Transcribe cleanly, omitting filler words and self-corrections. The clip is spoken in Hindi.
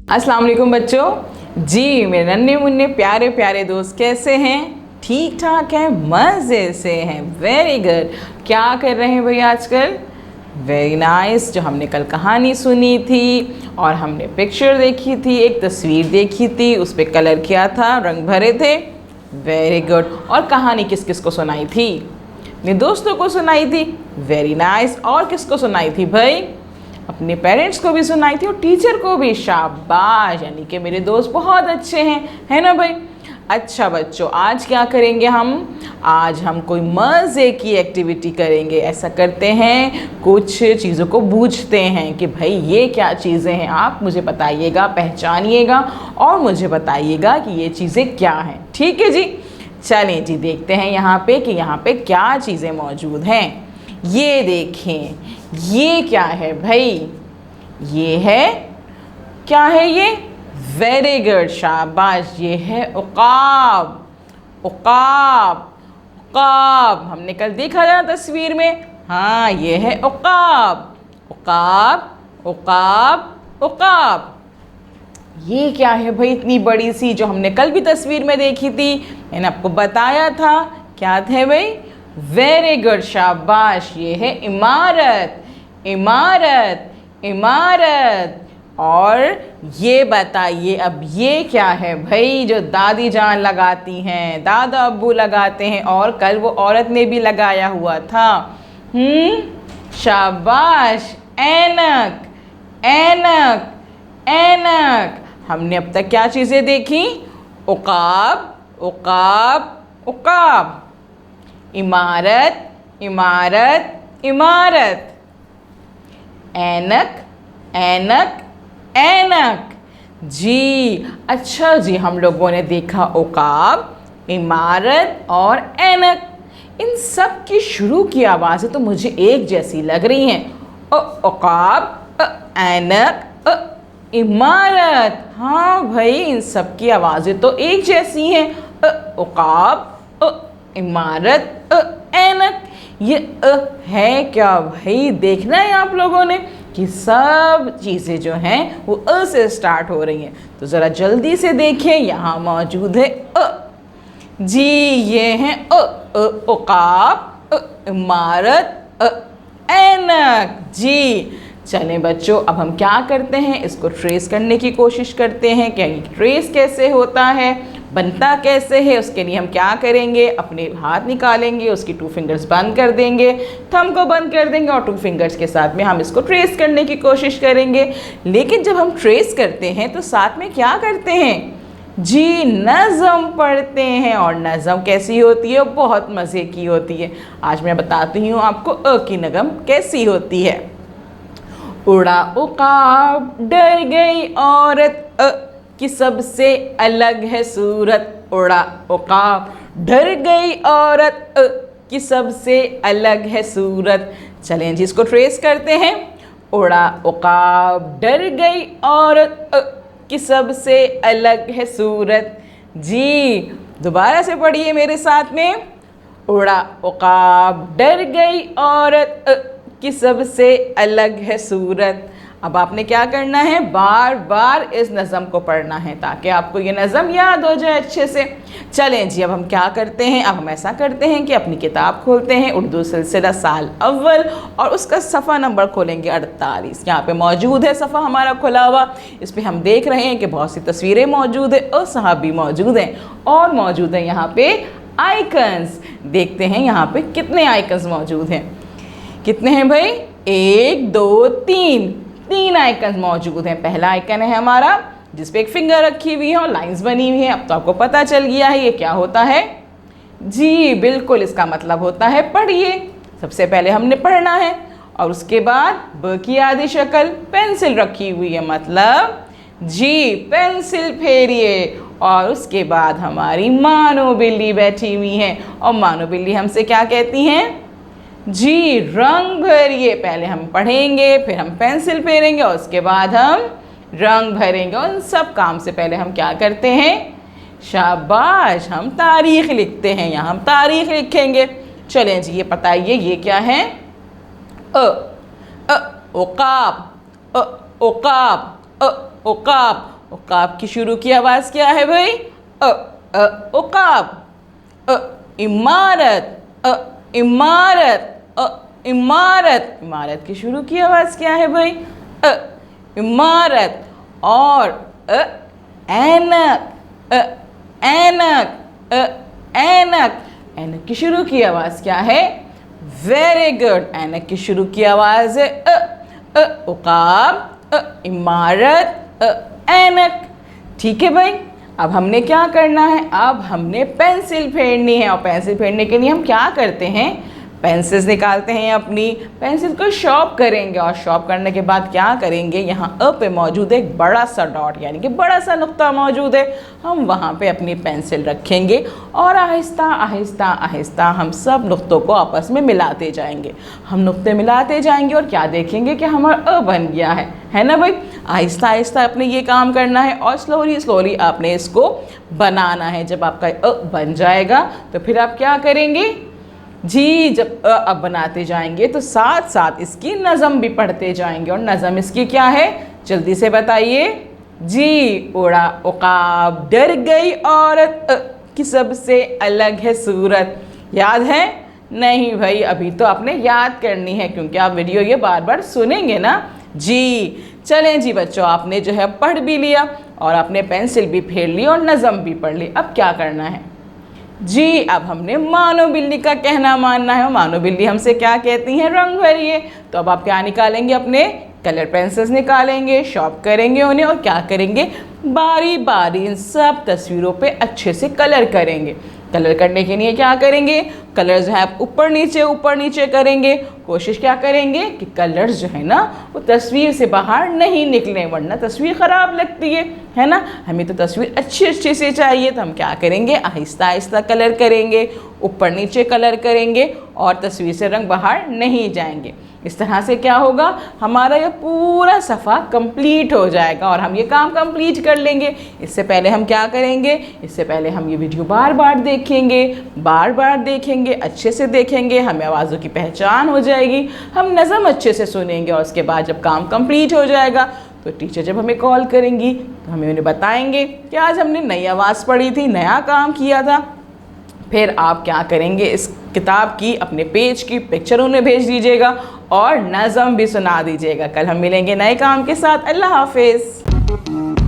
अस्सलाम वालेकुम बच्चों। जी मेरे नन्हे मुन्ने प्यारे प्यारे दोस्त कैसे हैं? ठीक ठाक हैं, मज़े से हैं। Very good. क्या कर रहे हैं भाई आजकल? Very nice. जो हमने कल कहानी सुनी थी और हमने पिक्चर देखी थी, एक तस्वीर देखी थी, उस पर कलर किया था, रंग भरे थे। Very good. और कहानी किस किस को सुनाई थी? अपने दोस्तों को सुनाई थी। Very nice. और किसको सुनाई थी भाई? अपने पेरेंट्स को भी सुनाई थी और टीचर को भी। शाबाश, यानी कि मेरे दोस्त बहुत अच्छे हैं, है ना भाई? अच्छा बच्चों, आज क्या करेंगे हम? आज हम कोई मज़े की एक्टिविटी करेंगे। ऐसा करते हैं, कुछ चीज़ों को बूझते हैं कि भाई ये क्या चीज़ें हैं। आप मुझे बताइएगा, पहचानिएगा और मुझे बताइएगा कि ये चीज़ें क्या हैं। ठीक है जी? चलें जी, देखते हैं यहाँ पे क्या चीज़ें मौजूद हैं। ये देखें, ये क्या है भाई? ये है, क्या है ये? वेरी गुड, शाबाश। ये है उकाब। उकाब, उकाब हमने कल देखा था तस्वीर में। हाँ, ये है उकाब। उकाब, उकाब, उकाब। ये क्या है भाई इतनी बड़ी सी, जो हमने कल भी तस्वीर में देखी थी? मैंने आपको बताया था। क्या थे भाई? वेरी गुड, शाबाश। ये है इमारत। इमारत, इमारत। और ये बताइए अब ये क्या है भाई, जो दादी जान लगाती हैं, दादा अब्बू लगाते हैं, और कल वो औरत ने भी लगाया हुआ था। शाबाश। ऐनक, ऐनक, ऐनक। हमने अब तक क्या चीज़ें देखी? उकाब, उकाब, उकाब। इमारत, इमारत, इमारत। ऐनक, ऐनक, ऐनक। जी अच्छा जी, हम लोगों ने देखा उकाब, इमारत और ऐनक। इन सब की शुरू की आवाज़ें तो मुझे एक जैसी लग रही हैं। उकाब, ऐनक, इमारत। हाँ भाई, इन सब की आवाज़ें तो एक जैसी हैं। उकाब, इमारत, ऐनक। ये है क्या भाई? देखना है आप लोगों ने कि सब चीज़ें जो हैं वो से स्टार्ट हो रही हैं। तो ज़रा जल्दी से देखें, यहाँ मौजूद है जी। ये हैं उकाब, इमारत, ऐनक। जी चलें बच्चों, अब हम क्या करते हैं, इसको ट्रेस करने की कोशिश करते हैं कि ट्रेस कैसे होता है, बनता कैसे है। उसके लिए हम क्या करेंगे? अपने हाथ निकालेंगे, उसकी 2 फिंगर्स बंद कर देंगे, थंब को बंद कर देंगे और 2 फिंगर्स के साथ में हम इसको ट्रेस करने की कोशिश करेंगे। लेकिन जब हम ट्रेस करते हैं तो साथ में क्या करते हैं जी? नज़म पढ़ते हैं। और नज़म कैसी होती है? बहुत मज़े की होती है। आज मैं बताती हूँ आपको की नज़म कैसी होती है। उड़ा उकाब, डर गई औरत, कि सबसे अलग है सूरत। उड़ा उकाब, डर गई औरत, कि सबसे अलग है सूरत। चलें जी, इसको ट्रेस करते हैं। उड़ा उकाब, डर गई औरत, कि सबसे अलग है सूरत। जी दोबारा से पढ़िए मेरे साथ में। उड़ा उकाब, डर गई औरत, कि सबसे अलग है सूरत। अब आपने क्या करना है? बार बार इस नज़म को पढ़ना है ताकि आपको ये नज़म याद हो जाए अच्छे से। चलें जी, अब हम क्या करते हैं? अब हम ऐसा करते हैं कि अपनी किताब खोलते हैं, उर्दू सिलसिला साल अव्वल, और उसका सफ़ा नंबर खोलेंगे 48। यहाँ पे मौजूद है सफ़ा हमारा खुला हुआ। इस पर हम देख रहे हैं कि बहुत सी तस्वीरें मौजूद है और सहाबी मौजूद हैं, और मौजूद है यहाँ पे आइकन्स। देखते हैं यहाँ पे कितने आइकन्स मौजूद हैं। कितने हैं भाई? 1 2 3, 3 आइकन मौजूद हैं। पहला आइकन है हमारा जिस पे एक फिंगर रखी हुई है और लाइंस बनी हुई है। अब तो आपको पता चल गया है ये क्या होता है। जी बिल्कुल, इसका मतलब होता है पढ़िए। सबसे पहले हमने पढ़ना है और उसके बाद ब की आधी शक्ल पेंसिल रखी हुई है, मतलब जी पेंसिल फेरिए। और उसके बाद हमारी मानो बिल्ली बैठी हुई है, और मानो बिल्ली हमसे क्या कहती हैं जी? रंग भरिए। पहले हम पढ़ेंगे, फिर हम पेंसिल फेरेंगे और उसके बाद हम रंग भरेंगे। उन सब काम से पहले हम क्या करते हैं? शाबाश, हम तारीख लिखते हैं। यहाँ हम तारीख लिखेंगे। चलें जी, ये बताइए ये क्या है? उकाब, उकाब, उकाब। उकाब की शुरू की आवाज़ क्या है भाई? उकाब। इमारत। इमारत। इमारत। इमारत की शुरू की आवाज़ क्या है भाई? इमारत। और ऐनक। ऐनक। ऐनक। ऐनक की शुरू की आवाज़ क्या है? Very good. ऐनक की शुरू की आवाज़ है उकाब, इमारत, ऐनक। ठीक है भाई, अब हमने क्या करना है? अब हमने पेंसिल फेरनी है, और पेंसिल फेरने के लिए हम क्या करते हैं? पेंसिल्स निकालते हैं, अपनी पेंसिल को शॉर्प करेंगे, और शॉर्प करने के बाद क्या करेंगे? यहाँ अ पे मौजूद है एक बड़ा सा डॉट, यानी कि बड़ा सा नुक्ता मौजूद है। हम वहाँ पे अपनी पेंसिल रखेंगे और आहिस्ता आहिस्ता आहिस्ता हम सब नुक्तों को आपस में मिलाते जाएंगे। हम नुक्ते मिलाते जाएंगे और क्या देखेंगे कि हमारा अ बन गया है ना भाई? आहिस्ता आहिस्ता आपने ये काम करना है और स्लोली स्लोली आपने इसको बनाना है। जब आपका अ बन जाएगा तो फिर आप क्या करेंगे जी? जब अब बनाते जाएंगे तो साथ साथ इसकी नज़म भी पढ़ते जाएंगे। और नज़म इसकी क्या है? जल्दी से बताइए जी। उड़ा उकाब, डर गई औरत, की सबसे अलग है सूरत। याद है? नहीं भाई, अभी तो आपने याद करनी है, क्योंकि आप वीडियो ये बार बार सुनेंगे ना जी। चलें जी बच्चों, आपने जो है पढ़ भी लिया और आपने पेंसिल भी फेर ली और नज़म भी पढ़ ली। अब क्या करना है जी? अब हमने मानो बिल्ली का कहना मानना है। मानो बिल्ली हमसे क्या कहती हैं? रंग भरिए। तो अब आप क्या निकालेंगे? अपने कलर पेंसिल्स निकालेंगे, शॉर्प करेंगे उन्हें, और क्या करेंगे? बारी बारी इन सब तस्वीरों पे अच्छे से कलर करेंगे। कलर करने के लिए क्या करेंगे? कलर जो है आप ऊपर नीचे करेंगे। कोशिश क्या करेंगे कि कलर्स जो है ना वो तस्वीर से बाहर नहीं निकले, वरना तस्वीर ख़राब लगती है ना? हमें तो तस्वीर अच्छी से चाहिए, तो हम क्या करेंगे? आहिस्ता आहिस्ता कलर करेंगे, ऊपर नीचे कलर करेंगे और तस्वीर से रंग बाहर नहीं जाएंगे। इस तरह से क्या होगा? हमारा ये पूरा सफ़ा कंप्लीट हो जाएगा और हम ये काम कंप्लीट कर लेंगे। इससे पहले हम क्या करेंगे? इससे पहले हम ये वीडियो बार बार देखेंगे, अच्छे से देखेंगे, हमें आवाज़ों की पहचान हो जाएगी, हम नज़म अच्छे से सुनेंगे, और उसके बाद जब काम कंप्लीट हो जाएगा तो टीचर जब हमें कॉल करेंगी तो हमें उन्हें बताएंगे कि आज हमने नई आवाज़ पढ़ी थी, नया काम किया था। फिर आप क्या करेंगे? इस किताब की, अपने पेज की पिक्चर उन्हें भेज दीजिएगा और नज़म भी सुना दीजिएगा। कल हम मिलेंगे नए काम के साथ। अल्लाह हाफिज़।